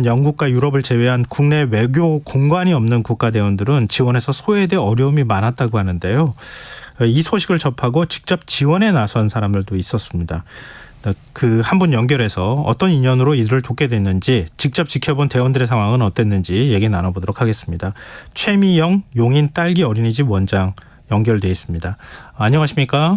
영국과 유럽을 제외한 국내 외교 공관이 없는 국가대원들은 지원에서 소외돼 어려움이 많았다고 하는데요. 이 소식을 접하고 직접 지원에 나선 사람들도 있었습니다. 그 한 분 연결해서 어떤 인연으로 이들을 돕게 됐는지, 직접 지켜본 대원들의 상황은 어땠는지 얘기 나눠보도록 하겠습니다. 최미영 용인 딸기 어린이집 원장 연결돼 있습니다. 안녕하십니까?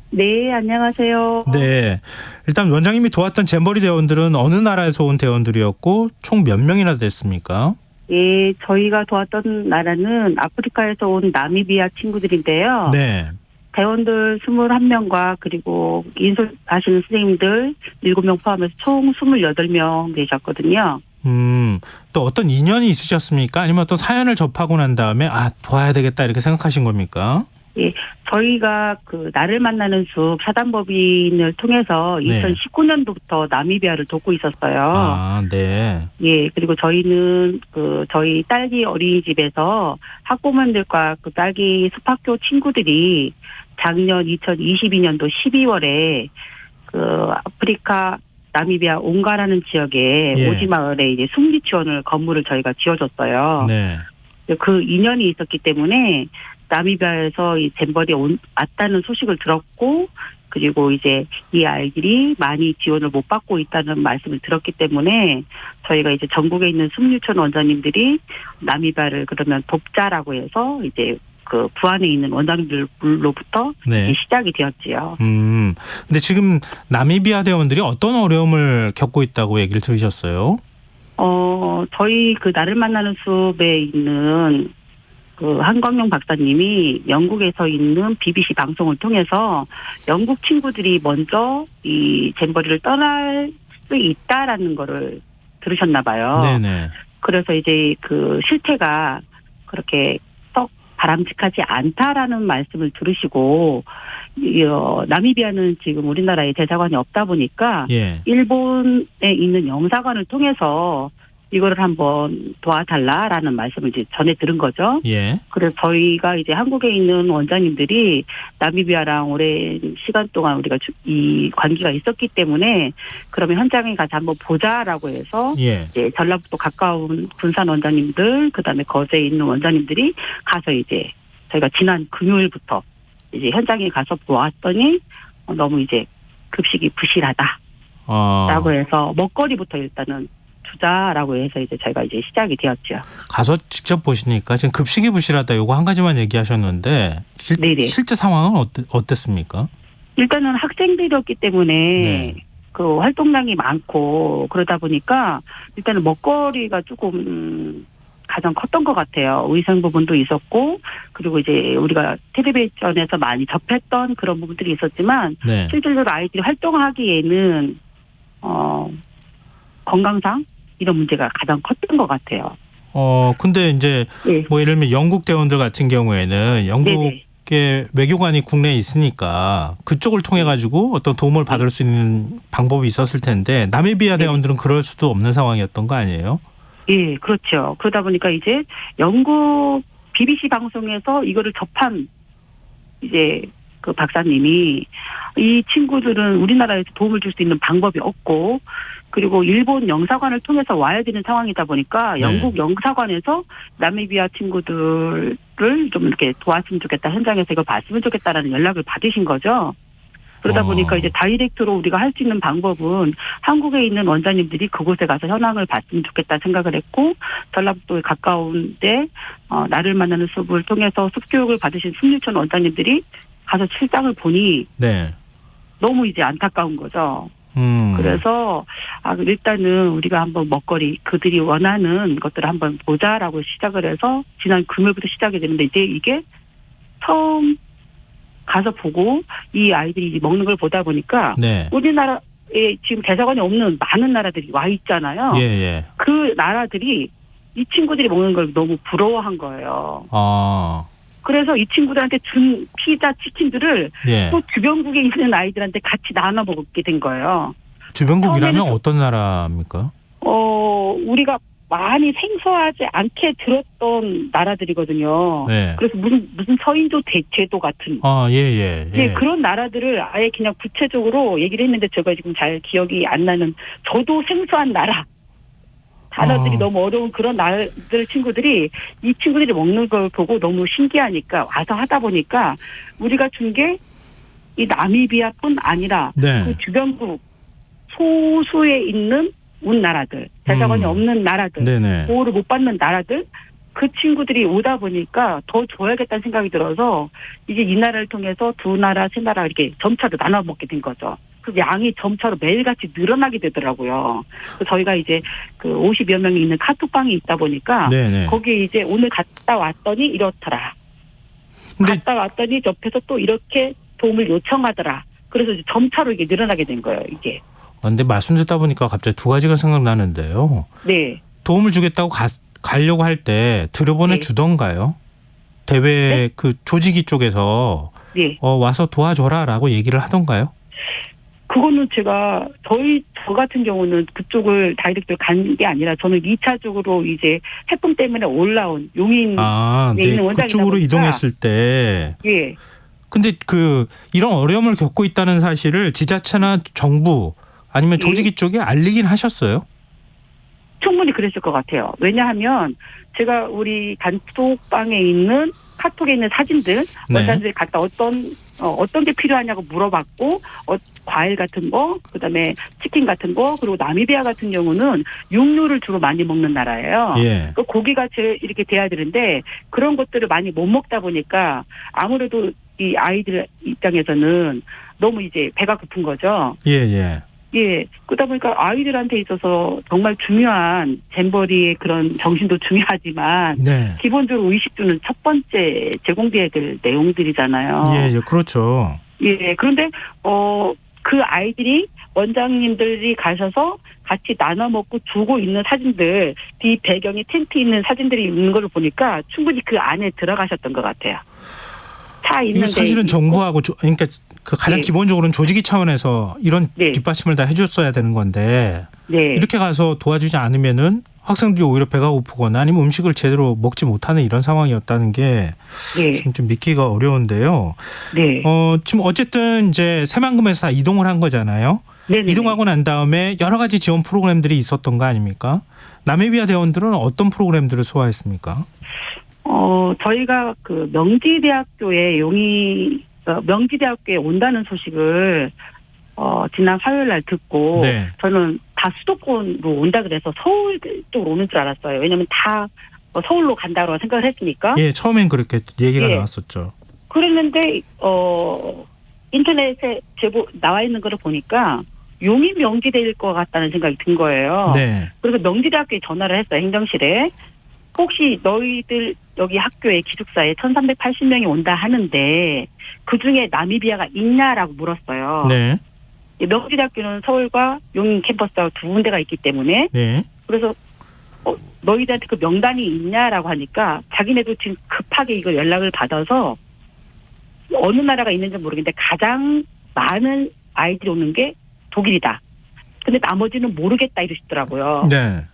네, 안녕하세요. 네. 일단 원장님이 도왔던 잼버리 대원들은 어느 나라에서 온 대원들이었고 총 몇 명이나 됐습니까? 예, 저희가 도왔던 나라는 아프리카에서 온 나미비아 친구들인데요. 네. 대원들 21명과 그리고 인솔하시는 선생님들 7명 포함해서 총 28명 계셨거든요. 또 어떤 인연이 있으셨습니까? 아니면 어떤 사연을 접하고 난 다음에 도와야 되겠다 이렇게 생각하신 겁니까? 예, 저희가 그 나를 만나는 숲 사단법인을 통해서 네. 2019년도부터 나미비아를 돕고 있었어요. 네. 예, 그리고 저희는 저희 딸기 어린이집에서 학부모님들과 그 딸기 숲학교 친구들이 작년 2022년도 12월에 그 아프리카 나미비아 옹가라는 지역에 예. 오지마을에 이제 숙리치원을 건물을 저희가 지어줬어요. 네. 그 인연이 있었기 때문에 나미비아에서 이 잼버리에 왔다는 소식을 들었고, 그리고 이제 이 아이들이 많이 지원을 못 받고 있다는 말씀을 들었기 때문에 저희가 이제 전국에 있는 숙리천 원장님들이 나미비아를 그러면 돕자라고 해서 이제 그 부안에 있는 원장님들로부터 네. 시작이 되었지요. 근데 지금 나미비아 대원들이 어떤 어려움을 겪고 있다고 얘기를 들으셨어요? 저희 그 나를 만나는 숲에 있는 그 한광용 박사님이 영국에서 있는 BBC 방송을 통해서 영국 친구들이 먼저 이 잼버리를 떠날 수 있다라는 거를 들으셨나 봐요. 네네. 그래서 이제 그 실태가 그렇게 썩 바람직하지 않다라는 말씀을 들으시고, 나미비아는 지금 우리나라에 대사관이 없다 보니까 예. 일본에 있는 영사관을 통해서 이거를 한번 도와달라라는 말씀을 이제 전해 들은 거죠. 예. 그래서 저희가 이제 한국에 있는 원장님들이 나미비아랑 오랜 시간 동안 우리가 이 관계가 있었기 때문에 그러면 현장에 가서 한번 보자라고 해서 예. 이제 전라북도 가까운 군산 원장님들, 그다음에 거제에 있는 원장님들이 가서 이제 저희가 지난 금요일부터 이제 현장에 가서 보았더니 너무 이제 급식이 부실하다라고 해서 먹거리부터 일단은 주자라고 해서 이제 저희가 이제 시작이 되었죠. 가서 직접 보시니까 지금 급식이 부실하다 요거 한 가지만 얘기하셨는데 실제 상황은 어땠습니까? 일단은 학생들이었기 때문에 네. 그 활동량이 많고 그러다 보니까 일단은 먹거리가 조금 가장 컸던 것 같아요. 위생 부분도 있었고, 그리고 이제 우리가 텔레비전에서 많이 접했던 그런 부분들이 있었지만 네. 실질적으로 아이들이 활동하기에는 건강상 이런 문제가 가장 컸던 것 같아요. 근데 이제 네. 뭐 예를 들면 영국 대원들 같은 경우에는 영국의 외교관이 국내에 있으니까 그쪽을 통해 가지고 어떤 도움을 받을 수 있는 방법이 있었을 텐데 나미비아 대원들은 그럴 수도 없는 상황이었던 거 아니에요? 예, 그렇죠. 그러다 보니까 이제 영국 BBC 방송에서 이거를 접한 이제 그 박사님이 이 친구들은 우리나라에서 도움을 줄 수 있는 방법이 없고, 그리고 일본 영사관을 통해서 와야 되는 상황이다 보니까 영국 영사관에서 나미비아 친구들을 좀 이렇게 도왔으면 좋겠다, 현장에서 이걸 봤으면 좋겠다라는 연락을 받으신 거죠. 그러다 보니까 이제 다이렉트로 우리가 할 수 있는 방법은 한국에 있는 원장님들이 그곳에 가서 현황을 봤으면 좋겠다 생각을 했고, 전라북도에 가까운데 나를 만나는 숲을 통해서 숲교육을 받으신 숙리천 원장님들이 가서 실상을 보니 너무 이제 안타까운 거죠. 그래서 일단은 우리가 한번 먹거리 그들이 원하는 것들을 한번 보자라고 시작을 해서 지난 금요일부터 시작이 되는데, 이제 이게 처음 가서 보고 이 아이들이 먹는 걸 보다 보니까 우리나라에 지금 대사관이 없는 많은 나라들이 와 있잖아요. 예. 그 나라들이 이 친구들이 먹는 걸 너무 부러워한 거예요. 그래서 이 친구들한테 준 피자, 치킨들을 또 주변국에 있는 아이들한테 같이 나눠 먹게 된 거예요. 주변국이라면 어떤 나라입니까? 우리가 많이 생소하지 않게 들었던 나라들이거든요. 그래서 무슨 서인조 제도 같은. 예. 그런 나라들을 아예 그냥 구체적으로 얘기를 했는데 제가 지금 잘 기억이 안 나는, 저도 생소한 나라 단어들이 너무 어려운 그런 나들 친구들이 이 친구들이 먹는 걸 보고 너무 신기하니까 와서 하다 보니까 우리가 준 게 이 나미비아뿐 아니라 네. 그 주변국 소수에 있는 운 나라들, 대사관이 없는 나라들, 네네. 보호를 못 받는 나라들, 그 친구들이 오다 보니까 더 줘야겠다는 생각이 들어서 이제 이 나라를 통해서 두 나라, 세 나라 이렇게 점차로 나눠 먹게 된 거죠. 그 양이 점차로 매일같이 늘어나게 되더라고요. 그래서 저희가 이제 그 50여 명이 있는 카톡방이 있다 보니까 네네. 거기에 이제 오늘 갔다 왔더니 이렇더라. 근데 갔다 왔더니 옆에서 또 이렇게 도움을 요청하더라. 그래서 이제 점차로 이게 늘어나게 된 거예요, 이게. 근데 말씀 듣다 보니까 갑자기 두 가지가 생각나는데요. 네. 도움을 주겠다고 가려고 할 때 들여보내 네. 주던가요? 대회 네? 그 조직위 쪽에서 네. 와서 도와줘라라고 얘기를 하던가요? 그거는 제가 저 같은 경우는 그쪽을 다이렉트로 간 게 아니라 저는 2차적으로 이제 태풍 때문에 올라온 용인 네. 있는 원장이다 그쪽으로 보니까. 이동했을 때. 예. 근데 이런 어려움을 겪고 있다는 사실을 지자체나 정부 아니면 예. 조직위 쪽에 알리긴 하셨어요? 충분히 그랬을 것 같아요. 왜냐하면 제가 우리 단톡방에 있는 카톡에 있는 사진들 네. 원장들이 갖다 어떤 게 필요하냐고 물어봤고 과일 같은 거 그다음에 치킨 같은 거 그리고 나미비아 같은 경우는 육류를 주로 많이 먹는 나라예요. 예. 그 고기가 제일 이렇게 돼야 되는데 그런 것들을 많이 못 먹다 보니까 아무래도 이 아이들 입장에서는 너무 이제 배가 고픈 거죠. 예. 예. 그러다 보니까 아이들한테 있어서 정말 중요한 잼버리의 그런 정신도 중요하지만 네. 기본적으로 의식주는 첫 번째 제공돼야 될 내용들이잖아요. 예, 그렇죠. 예. 그런데 그 아이들이 원장님들이 가셔서 같이 나눠 먹고 주고 있는 사진들, 뒤 배경에 텐트 있는 사진들이 있는 걸 보니까 충분히 그 안에 들어가셨던 것 같아요. 차 있는데 이게 사실은 정부하고 그러니까 그 가장 네. 기본적으로는 조직위 차원에서 이런 네. 뒷받침을 다 해줬어야 되는 건데 네. 이렇게 가서 도와주지 않으면은 학생들이 오히려 배가 고프거나 아니면 음식을 제대로 먹지 못하는 이런 상황이었다는 게 네. 좀 믿기가 어려운데요. 네. 지금 어쨌든 이제 새만금에서 다 이동을 한 거잖아요. 네네네. 이동하고 난 다음에 여러 가지 지원 프로그램들이 있었던 거 아닙니까? 나미비아 대원들은 어떤 프로그램들을 소화했습니까? 저희가 그 명지대학교에 명지대학교에 온다는 소식을 지난 화요일 날 듣고 네. 저는 다 수도권으로 온다 그래서 서울 쪽으로 오는 줄 알았어요. 왜냐하면 다 서울로 간다고 생각을 했으니까. 예, 처음엔 그렇게 얘기가 예. 나왔었죠. 그랬는데 인터넷에 나와 있는 거를 보니까 용인 명지대일 것 같다는 생각이 든 거예요. 네. 그래서 명지대학교에 전화를 했어요. 행정실에. 혹시 너희들 여기 학교에 기숙사에 1380명이 온다 하는데 그중에 나미비아가 있냐라고 물었어요. 네. 명지대학교는 서울과 용인 캠퍼스가 두 군데가 있기 때문에 네. 그래서 너희들한테 그 명단이 있냐라고 하니까 자기네도 지금 급하게 이걸 연락을 받아서 어느 나라가 있는지 모르겠는데 가장 많은 아이들이 오는 게 독일이다. 근데 나머지는 모르겠다 이러시더라고요. 네.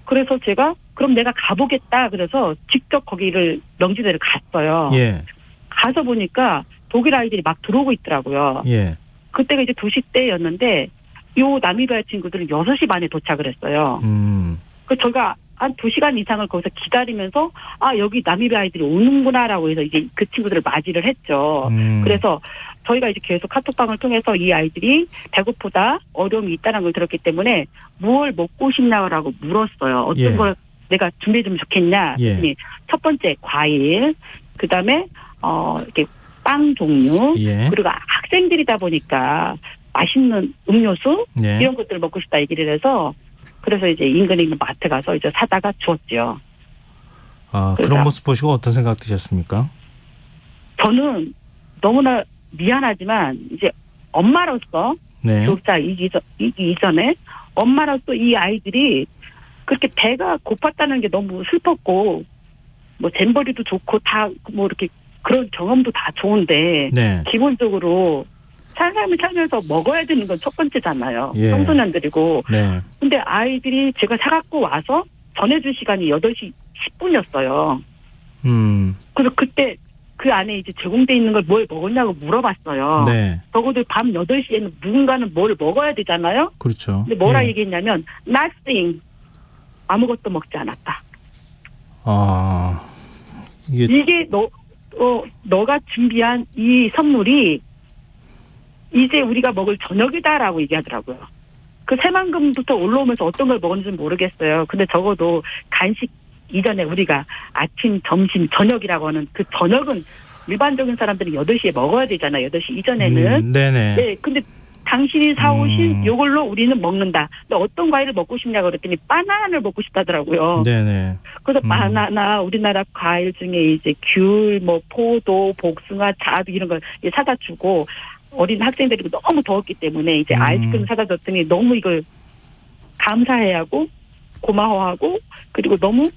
그래서 제가 그럼 내가 가보겠다 그래서 직접 거기를 명지대를 갔어요. 예. 가서 보니까 독일 아이들이 막 들어오고 있더라고요. 예. 그때가 이제 2시 때였는데 요 나미비아 친구들은 6시 반에 도착을 했어요. 그래서 저희가 한 2시간 이상을 거기서 기다리면서 여기 나미비아 아이들이 오는구나라고 해서 이제 그 친구들을 맞이를 했죠. 그래서 저희가 이제 계속 카톡방을 통해서 이 아이들이 배고프다, 어려움이 있다는 걸 들었기 때문에 무엇을 먹고 싶냐라고 물었어요. 어떤 예. 걸 내가 준비해 주면 좋겠냐. 예. 그랬더니 첫 번째 과일, 그다음에 이렇게 빵 종류, 예. 그리고 학생들이다 보니까 맛있는 음료수 예. 이런 것들을 먹고 싶다 얘기를 해서 그래서 이제 인근에 있는 마트 가서 이제 사다가 주었죠. 그런 모습 보시고 어떤 생각 드셨습니까? 저는 너무나 미안하지만 이제 엄마로서 네. 교육자 이기 이전에 엄마로서 이 아이들이 그렇게 배가 고팠다는 게 너무 슬펐고 뭐 잼버리도 좋고 다 뭐 이렇게 그런 경험도 다 좋은데 네. 기본적으로 삶을 살면서 먹어야 되는 건 첫 번째잖아요. 예. 청소년들이고. 네. 근데 아이들이 제가 사갖고 와서 전해줄 시간이 8시 10분이었어요. 그래서 그때 그 안에 이제 제공돼 있는 걸 뭘 먹었냐고 물어봤어요. 네. 적어도 밤 8시에는 누군가는 뭘 먹어야 되잖아요. 그렇죠. 근데 뭐라 예. 얘기했냐면 nothing. 아무것도 먹지 않았다. 이게 이게 너가 준비한 이 선물이 이제 우리가 먹을 저녁이다라고 얘기하더라고요. 그 새만금부터 올라오면서 어떤 걸 먹었는지는 모르겠어요. 근데 적어도 간식 이전에 우리가 아침, 점심, 저녁이라고 하는 그 저녁은 일반적인 사람들이 8시에 먹어야 되잖아요. 8시 이전에는. 네네. 네, 근데 당신이 사오신 요걸로 우리는 먹는다. 근데 어떤 과일을 먹고 싶냐고 그랬더니 바나나를 먹고 싶다더라고요. 네네. 그래서 바나나, 우리나라 과일 중에 이제 귤, 포도, 복숭아, 자두 이런 걸 사다 주고 어린 학생들이 너무 더웠기 때문에 이제 아이스크림 사다 줬더니 너무 이걸 감사해 하고 고마워하고 그리고 너무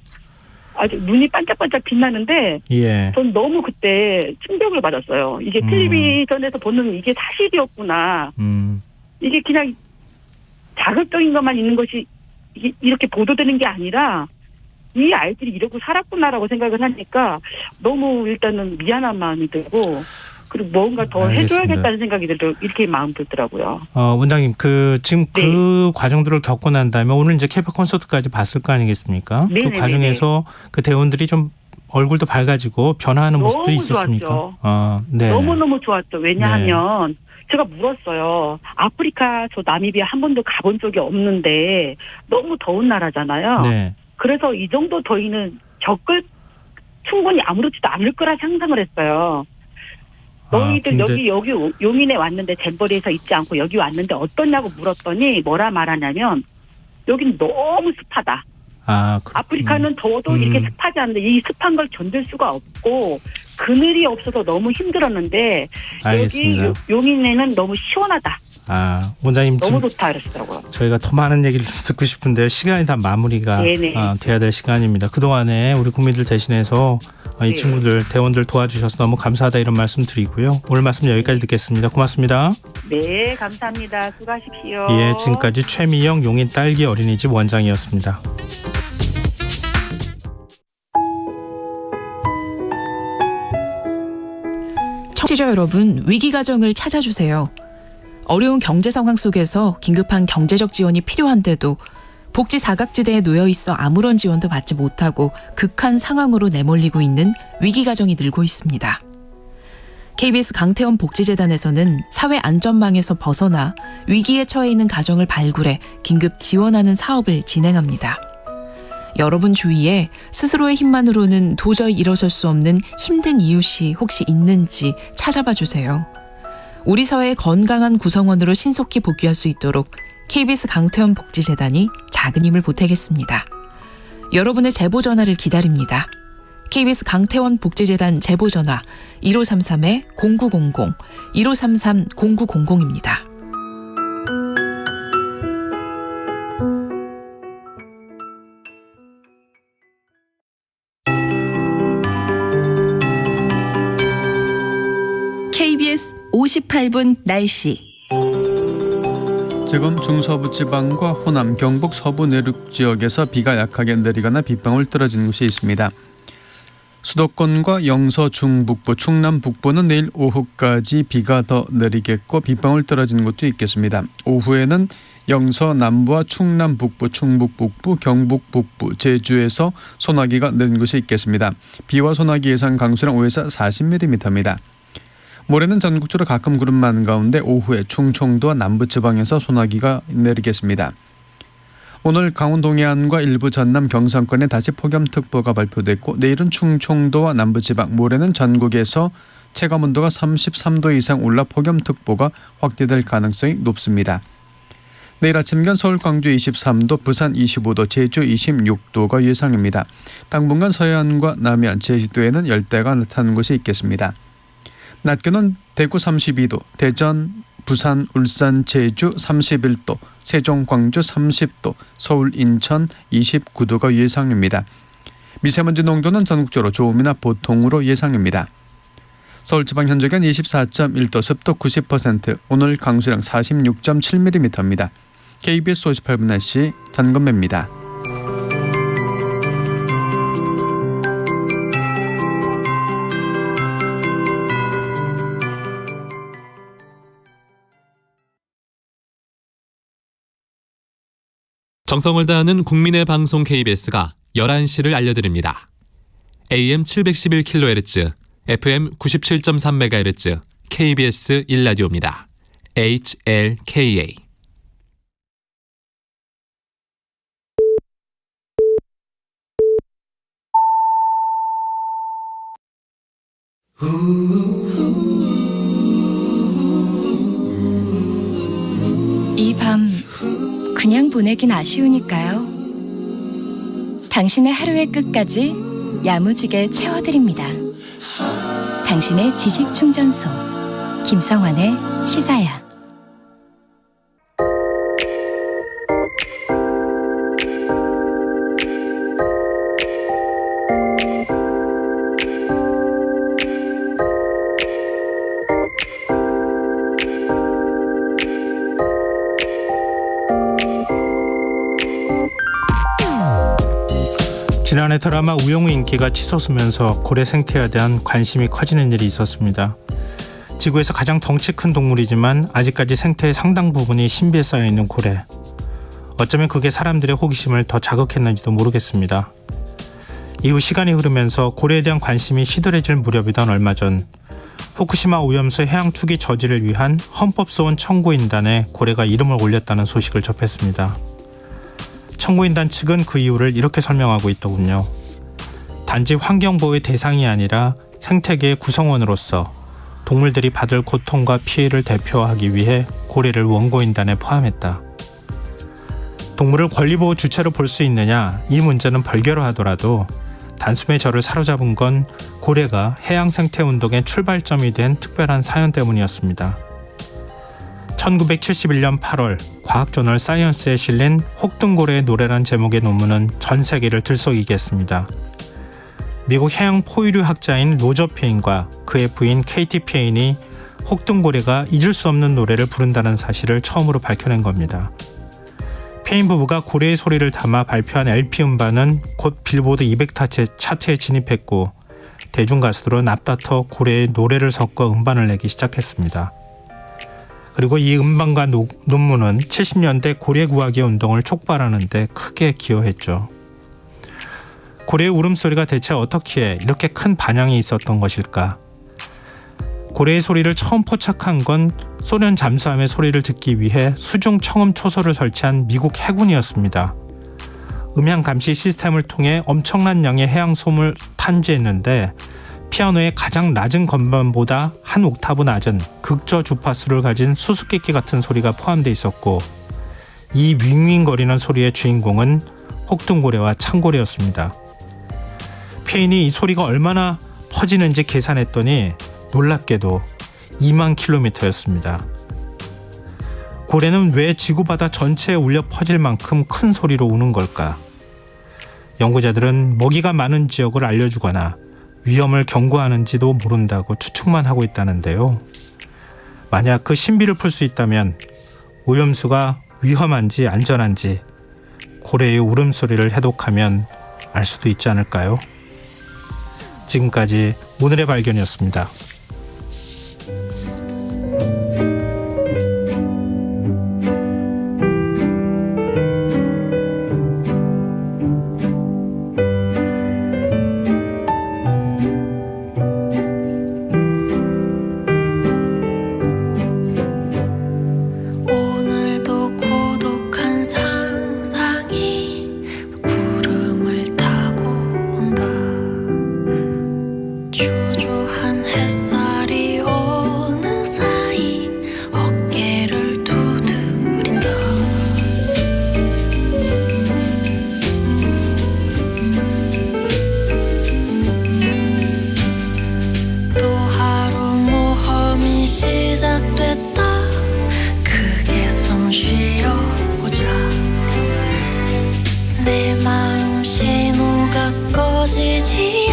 아주 눈이 반짝반짝 빛나는데 예. 전 너무 그때 충격을 받았어요. 이게 텔레비전에서 보는 이게 사실이었구나. 이게 그냥 자극적인 것만 있는 것이 이렇게 보도되는 게 아니라 이 아이들이 이러고 살았구나라고 생각을 하니까 너무 일단은 미안한 마음이 들고 그리고 뭔가 더 알겠습니다. 해줘야겠다는 생각이 들고 이렇게 마음 들더라고요. 원장님 지금 네. 그 과정들을 겪고 난 다음에 오늘 이제 케이팝 콘서트까지 봤을 거 아니겠습니까? 네네네네. 그 과정에서 그 대원들이 좀 얼굴도 밝아지고 변화하는 모습도 너무 있었습니까? 좋았죠. 네. 너무너무 좋았죠. 왜냐하면 제가 물었어요. 아프리카 저 나미비아 한 번도 가본 적이 없는데 너무 더운 나라잖아요. 네. 그래서 이 정도 더위는 충분히 아무렇지도 않을 거라 상상을 했어요. 너희들 근데 여기 용인에 왔는데 잼버리에서 있지 않고 여기 왔는데 어떠냐고 물었더니 뭐라 말하냐면 여긴 너무 습하다. 아프리카는 더워도 이렇게 습하지 않는데 이 습한 걸 견딜 수가 없고 그늘이 없어서 너무 힘들었는데 알겠습니다. 여기 용인에는 너무 시원하다. 원장님 너무 지금 좋다 그러시더라고요. 저희가 더 많은 얘기를 좀 듣고 싶은데요. 시간이 다 마무리가 돼야 될 시간입니다. 그동안에 우리 국민들 대신해서 이 친구들, 대원들 도와주셔서 너무 감사하다 이런 말씀 드리고요. 오늘 말씀 여기까지 듣겠습니다. 고맙습니다. 네, 감사합니다. 수고하십시오. 예, 지금까지 최미영 용인 딸기 어린이집 원장이었습니다. 청취자 여러분, 위기 가정을 찾아주세요. 어려운 경제 상황 속에서 긴급한 경제적 지원이 필요한데도 복지 사각지대에 놓여 있어 아무런 지원도 받지 못하고 극한 상황으로 내몰리고 있는 위기 가정이 늘고 있습니다. KBS 강태원 복지재단에서는 사회 안전망에서 벗어나 위기에 처해 있는 가정을 발굴해 긴급 지원하는 사업을 진행합니다. 여러분 주위에 스스로의 힘만으로는 도저히 일어설 수 없는 힘든 이웃이 혹시 있는지 찾아봐 주세요. 우리 사회의 건강한 구성원으로 신속히 복귀할 수 있도록 KBS 강태원 복지재단이 작은 힘을 보태겠습니다. 여러분의 제보 전화를 기다립니다. KBS 강태원 복지재단 제보 전화 1533-0900, 1533-0900입니다. KBS 58분 날씨. 지금 중서부 지방과 호남, 경북 서부 내륙 지역에서 비가 약하게 내리거나 빗방울 떨어지는 곳이 있습니다. 수도권과 영서 중북부, 충남 북부는 내일 오후까지 비가 더 내리겠고 빗방울 떨어지는 곳도 있겠습니다. 오후에는 영서 남부와 충남 북부, 충북 북부, 경북 북부, 제주에서 소나기가 내리는 곳이 있겠습니다. 비와 소나기 예상 강수량 5에서 40mm입니다. 모레는 전국적으로 가끔 구름 많은 가운데 오후에 충청도와 남부지방에서 소나기가 내리겠습니다. 오늘 강원 동해안과 일부 전남 경상권에 다시 폭염특보가 발표됐고 내일은 충청도와 남부지방, 모레는 전국에서 체감온도가 33도 이상 올라 폭염특보가 확대될 가능성이 높습니다. 내일 아침경 서울, 광주 23도, 부산 25도, 제주 26도가 예상입니다. 당분간 서해안과 남해안, 제주도에는 열대가 나타나는 곳이 있겠습니다. 낮 기온은 대구 32도, 대전, 부산, 울산, 제주 31도, 세종, 광주 30도, 서울, 인천 29도가 예상입니다. 미세먼지 농도는 전국적으로 좋음이나 보통으로 예상입니다. 서울지방 현재 기온 24.1도, 습도 90%, 오늘 강수량 46.7mm입니다. KBS 58분 날씨 전건배입니다. 정성을 다하는 국민의 방송 KBS가 11시를 알려드립니다. AM 711kHz, FM 97.3MHz, KBS 1라디오입니다. HLKA. 이 밤 그냥 보내긴 아쉬우니까요. 당신의 하루의 끝까지 야무지게 채워드립니다. 당신의 지식 충전소 김성환의 시사야. 지난해 드라마 우영우 인기가 치솟으면서 고래 생태에 대한 관심이 커지는 일이 있었습니다. 지구에서 가장 덩치 큰 동물이지만 아직까지 생태의 상당 부분이 신비에 쌓여있는 고래. 어쩌면 그게 사람들의 호기심을 더 자극했는지도 모르겠습니다. 이후 시간이 흐르면서 고래에 대한 관심이 시들해질 무렵이던 얼마 전 후쿠시마 오염수 해양 투기 저지를 위한 헌법소원 청구인단에 고래가 이름을 올렸다는 소식을 접했습니다. 청구인단 측은 그 이유를 이렇게 설명하고 있더군요. 단지 환경보호의 대상이 아니라 생태계의 구성원으로서 동물들이 받을 고통과 피해를 대표하기 위해 고래를 원고인단에 포함했다. 동물을 권리보호 주체로 볼 수 있느냐, 이 문제는 별개로 하더라도 단숨에 저를 사로잡은 건 고래가 해양 생태 운동의 출발점이 된 특별한 사연 때문이었습니다. 1971년 8월 과학저널 사이언스에 실린 혹등고래의 노래란 제목의 논문은 전 세계를 들썩이게 했습니다. 미국 해양 포유류 학자인 로저 페인과 그의 부인 케이티 페인이 혹등고래가 잊을 수 없는 노래를 부른다는 사실을 처음으로 밝혀낸 겁니다. 페인 부부가 고래의 소리를 담아 발표한 LP 음반은 곧 빌보드 200 차트에 진입했고 대중가수들은 앞다퉈 고래의 노래를 섞어 음반을 내기 시작했습니다. 그리고 이 음반과 논문은 70년대 고래 구하기 운동을 촉발하는 데 크게 기여했죠. 고래의 울음소리가 대체 어떻게 이렇게 큰 반향이 있었던 것일까? 고래의 소리를 처음 포착한 건 소련 잠수함의 소리를 듣기 위해 수중 청음 초소를 설치한 미국 해군이었습니다. 음향 감시 시스템을 통해 엄청난 양의 해양 소음을 탐지했는데 피아노의 가장 낮은 건반보다 한 옥타브 낮은 극저 주파수를 가진 수수께끼 같은 소리가 포함되어 있었고 이 윙윙거리는 소리의 주인공은 혹등고래와 창고래였습니다. 페인이 이 소리가 얼마나 퍼지는지 계산했더니 놀랍게도 2만 킬로미터였습니다. 고래는 왜 지구바다 전체에 울려 퍼질 만큼 큰 소리로 우는 걸까? 연구자들은 먹이가 많은 지역을 알려주거나 위험을 경고하는지도 모른다고 추측만 하고 있다는데요. 만약 그 신비를 풀 수 있다면 오염수가 위험한지 안전한지 고래의 울음소리를 해독하면 알 수도 있지 않을까요? 지금까지 오늘의 발견이었습니다. 내 마음 신호가 꺼지지